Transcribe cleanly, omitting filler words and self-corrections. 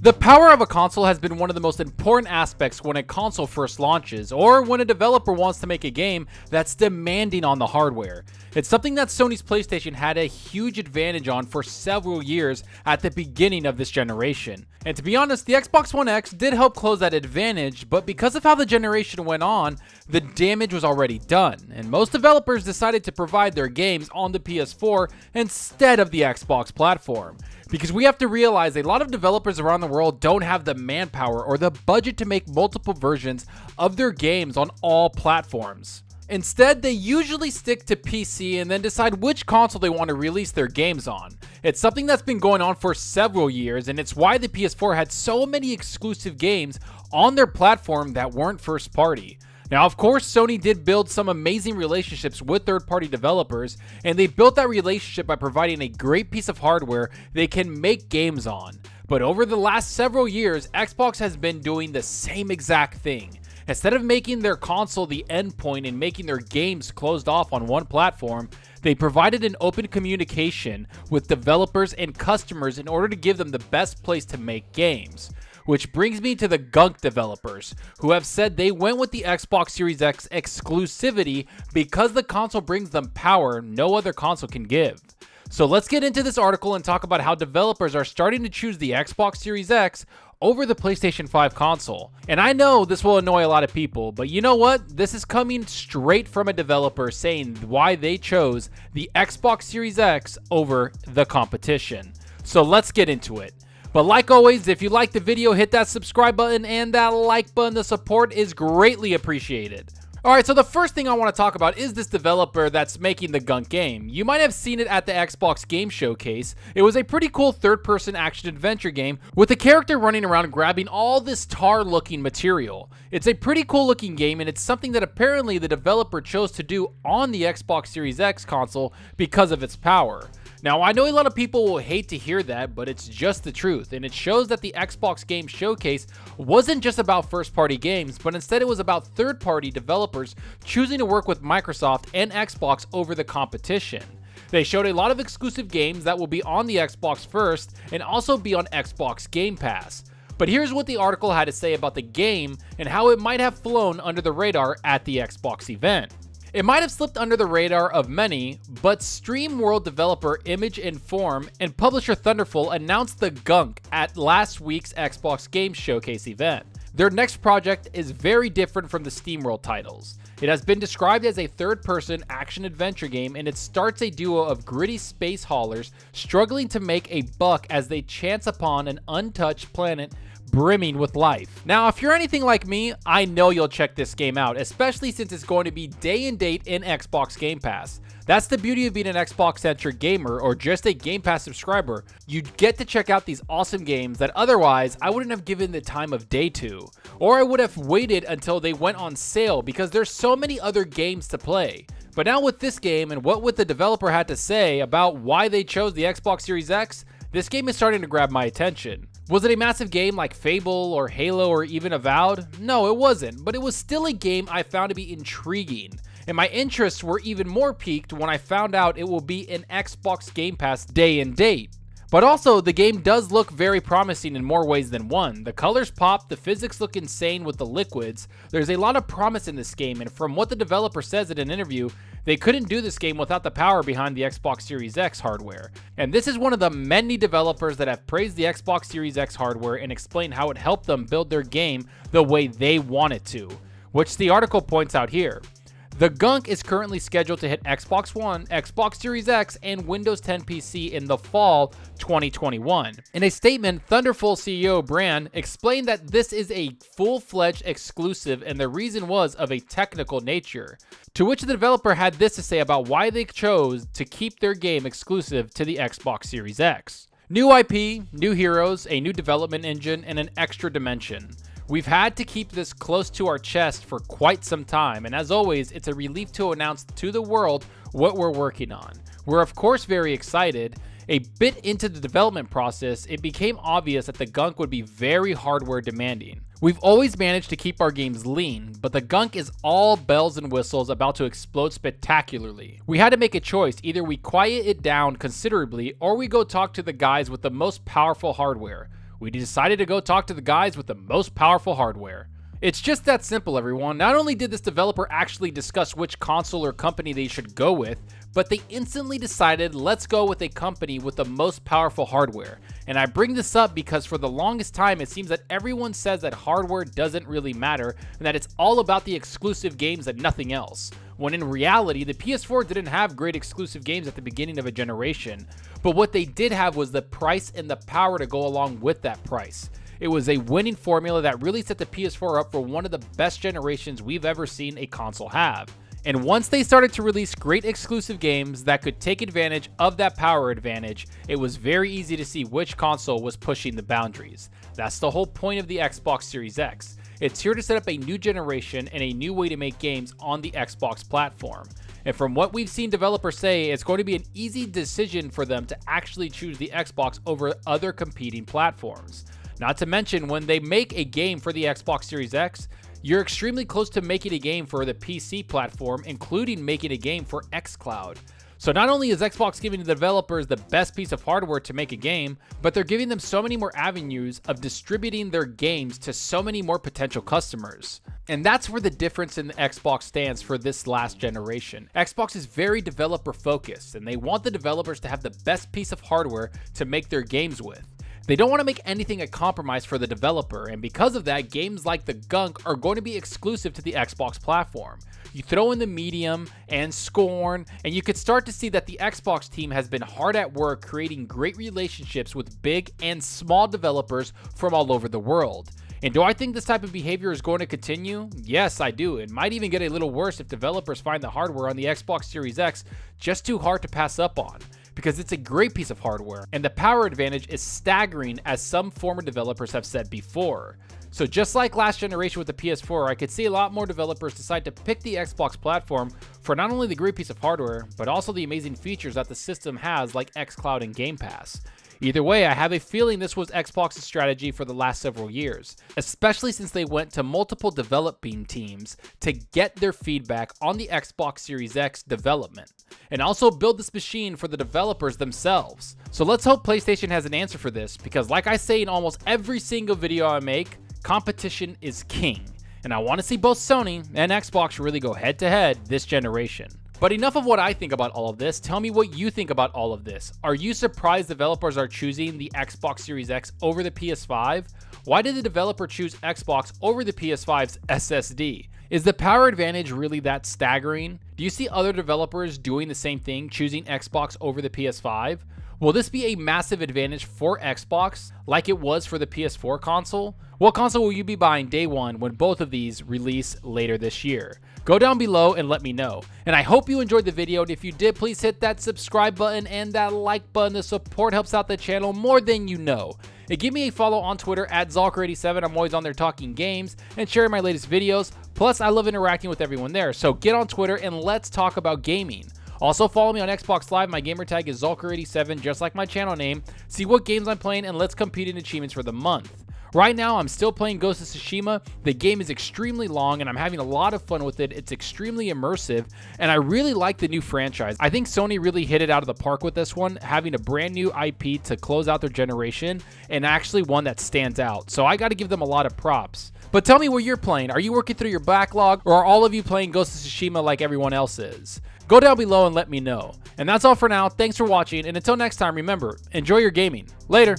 The power of a console has been one of the most important aspects when a console first launches, or when a developer wants to make a game that's demanding on the hardware. It's something that Sony's PlayStation had a huge advantage on for several years at the beginning of this generation. And to be honest, the Xbox One X did help close that advantage, but because of how the generation went on, the damage was already done, and most developers decided to provide their games on the PS4 instead of the Xbox platform. Because we have to realize a lot of developers around the world don't have the manpower or the budget to make multiple versions of their games on all platforms. Instead, they usually stick to PC and then decide which console they want to release their games on. It's something that's been going on for several years, and it's why the PS4 had so many exclusive games on their platform that weren't first party. Now, of course, Sony did build some amazing relationships with third-party developers, and they built that relationship by providing a great piece of hardware they can make games on. But over the last several years, Xbox has been doing the same exact thing. Instead of making their console the endpoint and making their games closed off on one platform, they provided an open communication with developers and customers in order to give them the best place to make games. Which brings me to the Gunk developers, who have said they went with the Xbox Series X exclusivity because the console brings them power no other console can give. So let's get into this article and talk about how developers are starting to choose the Xbox Series X over the PlayStation 5 console. And I know this will annoy a lot of people, but you know what? This is coming straight from a developer saying why they chose the Xbox Series X over the competition. So let's get into it. But like always, if you like the video, hit that subscribe button and that like button. The support is greatly appreciated. Alright, so the first thing I want to talk about is this developer that's making the Gunk game. You might have seen it at the Xbox Game Showcase. It was a pretty cool third-person action-adventure game with a character running around grabbing all this tar-looking material. It's a pretty cool-looking game, and it's something that apparently the developer chose to do on the Xbox Series X console because of its power. Now, I know a lot of people will hate to hear that, but it's just the truth, and it shows that the Xbox Game Showcase wasn't just about first-party games, but instead it was about third-party developers choosing to work with Microsoft and Xbox over the competition. They showed a lot of exclusive games that will be on the Xbox first and also be on Xbox Game Pass. But here's what the article had to say about the game and how it might have flown under the radar at the Xbox event. It might have slipped under the radar of many, but Stream World developer Image and Form and publisher Thunderful announced the Gunk at last week's Xbox Game Showcase event. Their next project is very different from the SteamWorld titles. It has been described as a third-person action-adventure game, and it starts a duo of gritty space haulers struggling to make a buck as they chance upon an untouched planet brimming with life. Now, if you're anything like me, I know you'll check this game out, especially since it's going to be day and date in Xbox Game Pass. That's the beauty of being an Xbox-centric gamer or just a Game Pass subscriber. You get to check out these awesome games that otherwise I wouldn't have given the time of day to, or I would have waited until they went on sale because there's so many other games to play. But now with this game and what the developer had to say about why they chose the Xbox Series X, this game is starting to grab my attention. Was it a massive game like Fable or Halo or even Avowed? No, it wasn't, but it was still a game I found to be intriguing. And my interests were even more piqued when I found out it will be in Xbox Game Pass day and date. But also, the game does look very promising in more ways than one. The colors pop, the physics look insane with the liquids. There's a lot of promise in this game, and from what the developer says in an interview, they couldn't do this game without the power behind the Xbox Series X hardware. And this is one of the many developers that have praised the Xbox Series X hardware and explained how it helped them build their game the way they want it to, which the article points out here. The Gunk is currently scheduled to hit Xbox One, Xbox Series X, and Windows 10 PC in the fall 2021. In a statement, Thunderful CEO Brand explained that this is a full-fledged exclusive and the reason was of a technical nature, to which the developer had this to say about why they chose to keep their game exclusive to the Xbox Series X. New IP, new heroes, a new development engine, and an extra dimension. We've had to keep this close to our chest for quite some time, and as always, it's a relief to announce to the world what we're working on. We're of course very excited. A bit into the development process, it became obvious that the Gunk would be very hardware demanding. We've always managed to keep our games lean, but the Gunk is all bells and whistles about to explode spectacularly. We had to make a choice, either we quiet it down considerably or we go talk to the guys with the most powerful hardware. We decided to go talk to the guys with the most powerful hardware. It's just that simple, everyone. Not only did this developer actually discuss which console or company they should go with, but they instantly decided, let's go with a company with the most powerful hardware. And I bring this up because for the longest time, it seems that everyone says that hardware doesn't really matter and that it's all about the exclusive games and nothing else. When in reality, the PS4 didn't have great exclusive games at the beginning of a generation, but what they did have was the price and the power to go along with that price. It was a winning formula that really set the PS4 up for one of the best generations we've ever seen a console have. And once they started to release great exclusive games that could take advantage of that power advantage, it was very easy to see which console was pushing the boundaries. That's the whole point of the Xbox Series X. It's here to set up a new generation and a new way to make games on the Xbox platform. And from what we've seen developers say, it's going to be an easy decision for them to actually choose the Xbox over other competing platforms. Not to mention, when they make a game for the Xbox Series X, you're extremely close to making a game for the PC platform, including making a game for xCloud. So not only is Xbox giving the developers the best piece of hardware to make a game, but they're giving them so many more avenues of distributing their games to so many more potential customers. And that's where the difference in the Xbox stands for this last generation. Xbox is very developer focused, and they want the developers to have the best piece of hardware to make their games with. They don't want to make anything a compromise for the developer, and because of that, games like the Gunk are going to be exclusive to the Xbox platform. You throw in the Medium and Scorn, and you could start to see that the Xbox team has been hard at work creating great relationships with big and small developers from all over the world. And do I think this type of behavior is going to continue? Yes, I do. It might even get a little worse if developers find the hardware on the Xbox Series X just too hard to pass up on, because it's a great piece of hardware, and the power advantage is staggering, as some former developers have said before. So just like last generation with the PS4, I could see a lot more developers decide to pick the Xbox platform for not only the great piece of hardware, but also the amazing features that the system has, like xCloud and Game Pass. Either way, I have a feeling this was Xbox's strategy for the last several years, especially since they went to multiple developing teams to get their feedback on the Xbox Series X development, and also build this machine for the developers themselves. So let's hope PlayStation has an answer for this, because like I say in almost every single video I make, competition is king, and I want to see both Sony and Xbox really go head to head this generation. But enough of what I think about all of this. Tell me what you think about all of this. Are you surprised developers are choosing the Xbox Series X over the PS5? Why did the developer choose Xbox over the PS5's SSD? Is the power advantage really that staggering? Do you see other developers doing the same thing, choosing Xbox over the PS5? Will this be a massive advantage for Xbox like it was for the PS4 console? What console will you be buying day one when both of these release later this year? Go down below and let me know. And I hope you enjoyed the video, and if you did, please hit that subscribe button and that like button. The support helps out the channel more than you know. And give me a follow on Twitter at Zalker87. I'm always on there talking games and sharing my latest videos. Plus, I love interacting with everyone there. So get on Twitter and let's talk about gaming. Also, follow me on Xbox Live. My gamertag is Zalker87, just like my channel name. See what games I'm playing, and let's compete in achievements for the month. Right now, I'm still playing Ghost of Tsushima. The game is extremely long, and I'm having a lot of fun with it. It's extremely immersive, and I really like the new franchise. I think Sony really hit it out of the park with this one, having a brand new IP to close out their generation, and actually one that stands out. So I got to give them a lot of props. But tell me what you're playing. Are you working through your backlog, or are all of you playing Ghost of Tsushima like everyone else is? Go down below and let me know. And that's all for now. Thanks for watching, and until next time, remember, enjoy your gaming. Later.